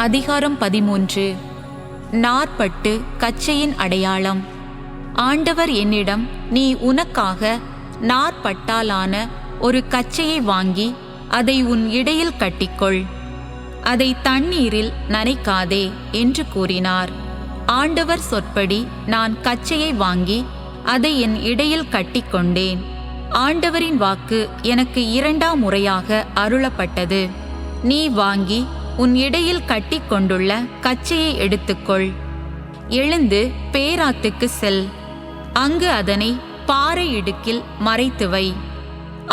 அதிகாரம் 13. நார்ப்பட்டு கச்சையின் அடையாளம். ஆண்டவர் என்னிடம், நீ உனக்காக நார்ப்பட்டாலான ஒரு கச்சையை வாங்கி அதை உன் இடையில் கட்டிக்கொள், அதை தண்ணீரில் நனைக்காதே என்று கூறினார். ஆண்டவர் சொற்படி நான் கச்சையை வாங்கி அதை என் இடையில் கட்டிக்கொண்டேன். ஆண்டவரின் வாக்கு எனக்கு 2ஆம் முறையாக அருளப்பட்டது. நீ வாங்கி உன் இடையில் கட்டிக்கொண்டுள்ள கச்சையை எடுத்துக்கொள், எழுந்து பேராத்துக்கு செல், அங்கு அதனை பாறை இடுக்கில் மறைத்து வை.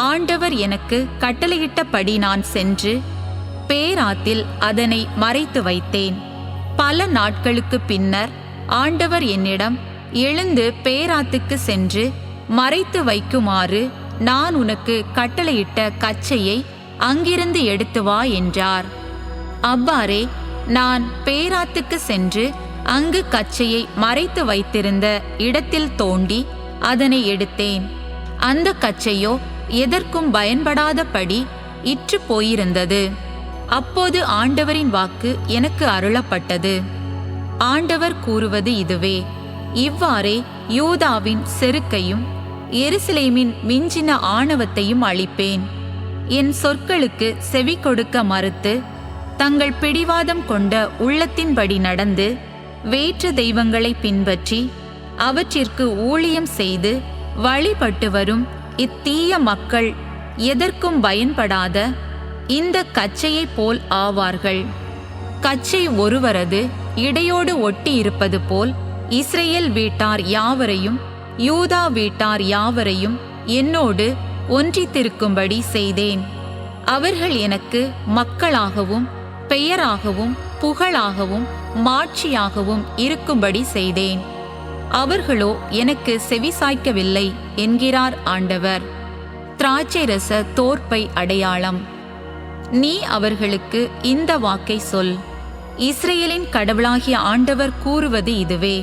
ஆண்டவர் எனக்கு கட்டளையிட்டபடி நான் சென்று பேராத்தில் அதனை மறைத்து வைத்தேன். பல நாட்களுக்கு பின்னர் ஆண்டவர் என்னிடம், எழுந்து பேராத்துக்கு சென்று மறைத்து வைக்குமாறு நான் உனக்கு கட்டளையிட்ட கச்சையை அங்கிருந்து எடுத்து வா என்றார். அவ்வாறே நான் பேராத்துக்கு சென்று அங்கு கச்சையை மறைத்து வைத்திருந்த இடத்தில் தோண்டி அதனை எடுத்தேன். அந்த கச்சையோ எதற்கும் பயன்படாதபடி இற்று போயிருந்தது. அப்போது ஆண்டவரின் வாக்கு எனக்கு அருளப்பட்டது. ஆண்டவர் கூறுவது இதுவே: இவ்வாறே யூதாவின் செருக்கையும் எருசலேமின் மிஞ்சின ஆணவத்தையும் அழிப்பேன். என் சொற்களுக்கு செவி கொடுக்க மறுத்து தங்கள் பிடிவாதம் கொண்ட உள்ளத்தின்படி நடந்து வேற்று தெய்வங்களை பின்பற்றி அவற்றிற்கு ஊழியம் செய்து வழிபட்டு வரும் இத்தீய மக்கள் எதற்கும் பயன்படாத இந்த கச்சையைப் போல் ஆவார்கள். கச்சை ஒருவரது இடையோடு ஒட்டி இருப்பது போல் இஸ்ரேல் வீட்டார் யாவரையும் யூதா வீட்டார் யாவரையும் என்னோடு ஒன்றித்திருக்கும்படி செய்தேன். அவர்கள் எனக்கு மக்களாகவும் பெயராகவும் புகழாகவும் மாட்சியாகவும் இருக்கும்படி செய்தேன். அவர்களோ எனக்கு செவிசாய்க்கவில்லை என்கிறார் ஆண்டவர். திராட்சை ரச தோற்பை அடையாளம். நீ அவர்களுக்கு இந்த வாக்கை சொல்: இஸ்ரேலின் கடவுளாகிய ஆண்டவர் கூறுவது இதுவே: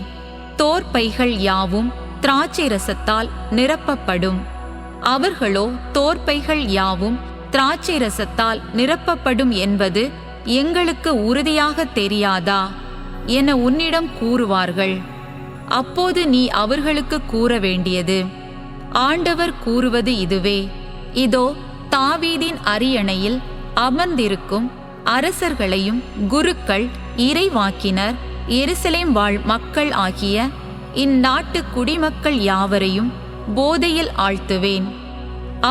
தோற்பைகள் யாவும் திராட்சை ரசத்தால் நிரப்பப்படும். அவர்களோ, தோற்பைகள் யாவும் திராட்சை ரசத்தால் நிரப்பப்படும் என்பது எங்களுக்கு உறுதியாக தெரியாதா என உன்னிடம் கூறுவார்கள். அப்போது நீ அவர்களுக்கு கூற வேண்டியது: ஆண்டவர் கூறுவது இதுவே: இதோ, தாவீதின் அரியணையில் அமர்ந்திருக்கும் அரசர்களையும் குருக்கள், இறைவாக்கினர், எருசலேம் வாழ் மக்கள் ஆகிய இந்நாட்டு குடிமக்கள் யாவரையும் போதையில் ஆழ்த்துவேன்.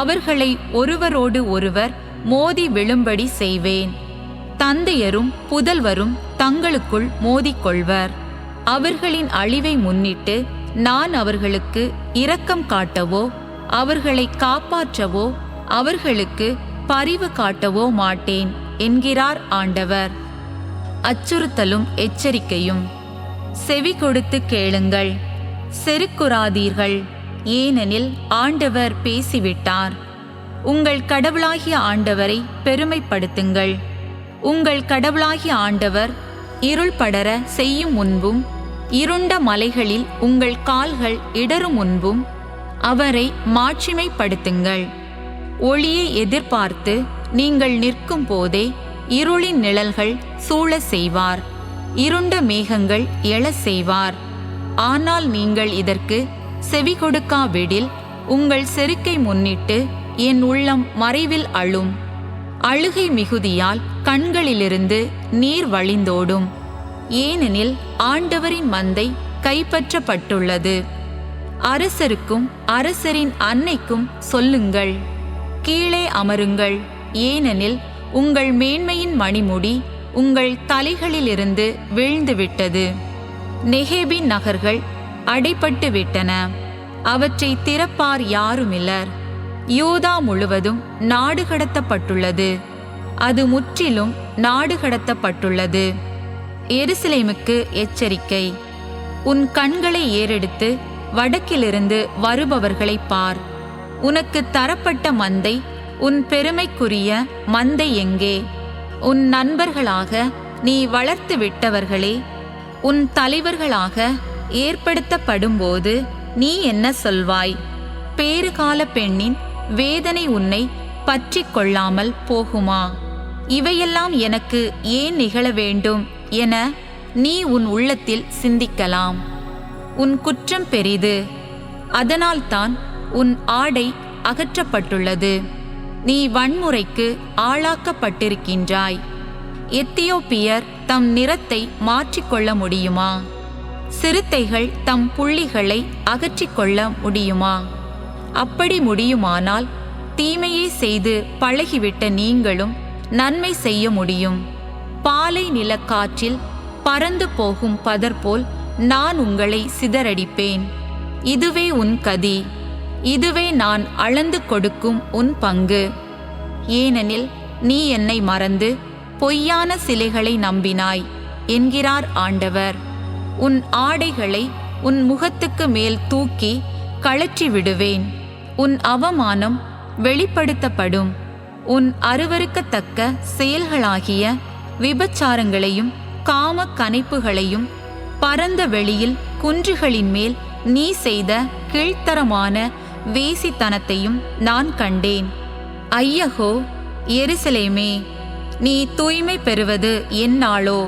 அவர்களை ஒருவரோடு ஒருவர் மோதி விழும்படி செய்வேன். தந்தையரும் புதல்வரும் தங்களுக்குள் மோதிக்கொள்வர். அவர்களின் அழிவை முன்னிட்டு நான் அவர்களுக்கு இரக்கம் காட்டவோ அவர்களை காப்பாற்றவோ அவர்களுக்கு பரிவு காட்டவோ மாட்டேன் என்கிறார் ஆண்டவர். அச்சுறுத்தலும் எச்சரிக்கையும். செவி கொடுத்து கேளுங்கள், செருக்குறாதீர்கள், ஏனெனில் ஆண்டவர் பேசிவிட்டார். உங்கள் கடவுளாகிய ஆண்டவரை பெருமைப்படுத்துங்கள். உங்கள் கடவுளாகிய ஆண்டவர் இருள் படர செய்யும் முன்பும் இருண்ட மலைகளில் உங்கள் கால்கள் இடரும் முன்பும் அவரை மாட்சிமைப்படுத்துங்கள். ஒளியை எதிர்பார்த்து நீங்கள் நிற்கும் போதே இருளின் நிழல்கள் சூழ செய்வார், இருண்ட மேகங்கள் எழச் செய்வார். ஆனால் நீங்கள் இதற்கு செவி கொடுக்காவிடில் உங்கள் செருக்கை முன்னிட்டு என் உள்ளம் மறைவில் அழும். அழுகை மிகுதியால் கண்களிலிருந்து நீர் வழிந்தோடும். ஏனெனில் ஆண்டவரின் மந்தை கைப்பற்றப்பட்டுள்ளது. அரசருக்கும் அரசரின் அன்னைக்கும் சொல்லுங்கள்: கீழே அமருங்கள், ஏனெனில் உங்கள் மேன்மையின் மணிமுடி உங்கள் தலைகளிலிருந்து வீழ்ந்துவிட்டது. நெகேபின் நகர்கள் அடைபட்டு விட்டன, அவற்றை திறப்பார் யாருமில்லர். யூதா முழுவதும் நாடு கடத்தப்பட்டுள்ளது, அது முற்றிலும் நாடு கடத்தப்பட்டுள்ளது. எருசலேமுக்கு எச்சரிக்கை: உன் கண்களை ஏறெடுத்து வடக்கிலிருந்து வருபவர்களை பார். உனக்கு தரப்பட்ட மந்தை, உன் பெருமைக்குரிய மந்தை எங்கே? உன் நண்பர்களாக நீ வளர்த்து விட்டவர்களே, உன் தலைவர்களாக ஏற்படுத்தப்படும்போது நீ என்ன சொல்வாய்? பேறுகால பெண்ணின் வேதனை உன்னை பற்றி கொள்ளாமல் போகுமா? இவையெல்லாம் எனக்கு ஏன் நிகழ வேண்டும் என நீ உன் உள்ளத்தில் சிந்திக்கலாம். உன் குற்றம் பெரிது, அதனால்தான் உன் ஆடை அகற்றப்பட்டுள்ளது. நீ வன்முறைக்கு ஆளாக்கப்பட்டிருக்கின்றாய். எத்தியோப்பியர் தம் நிறத்தை மாற்றிக்கொள்ள முடியுமா? சிறுத்தைகள் தம் புள்ளிகளை அகற்றிக்கொள்ள முடியுமா? அப்படி முடியுமானால் தீமையை செய்து பழகிவிட்ட நீங்களும் நன்மை செய்ய முடியும். பாலை நிலக்காற்றில் பறந்து போகும் பதர் போல் நான் உங்களை சிதறடிப்பேன். இதுவே உன் கதி, இதுவே நான் அளந்து கொடுக்கும் உன் பங்கு. ஏனெனில் நீ என்னை மறந்து பொய்யான சிலைகளை நம்பினாய் என்கிறார் ஆண்டவர். உன் ஆடைகளை உன் முகத்துக்கு மேல் தூக்கி கழற்றி விடுவேன். உன் அவமானம் வெளிப்படுத்தப்படும். உன் அருவருக்கத்தக்க செயல்களாகிய விபச்சாரங்களையும் காம கனைப்புகளையும் பரந்த வெளியில் குன்றுகளின் மேல் நீ செய்த கீழ்த்தரமான வேசித்தனத்தையும் நான் கண்டேன். ஐயகோ எருசலேமே, நீ தூய்மை பெறுவது எந்நாளோ?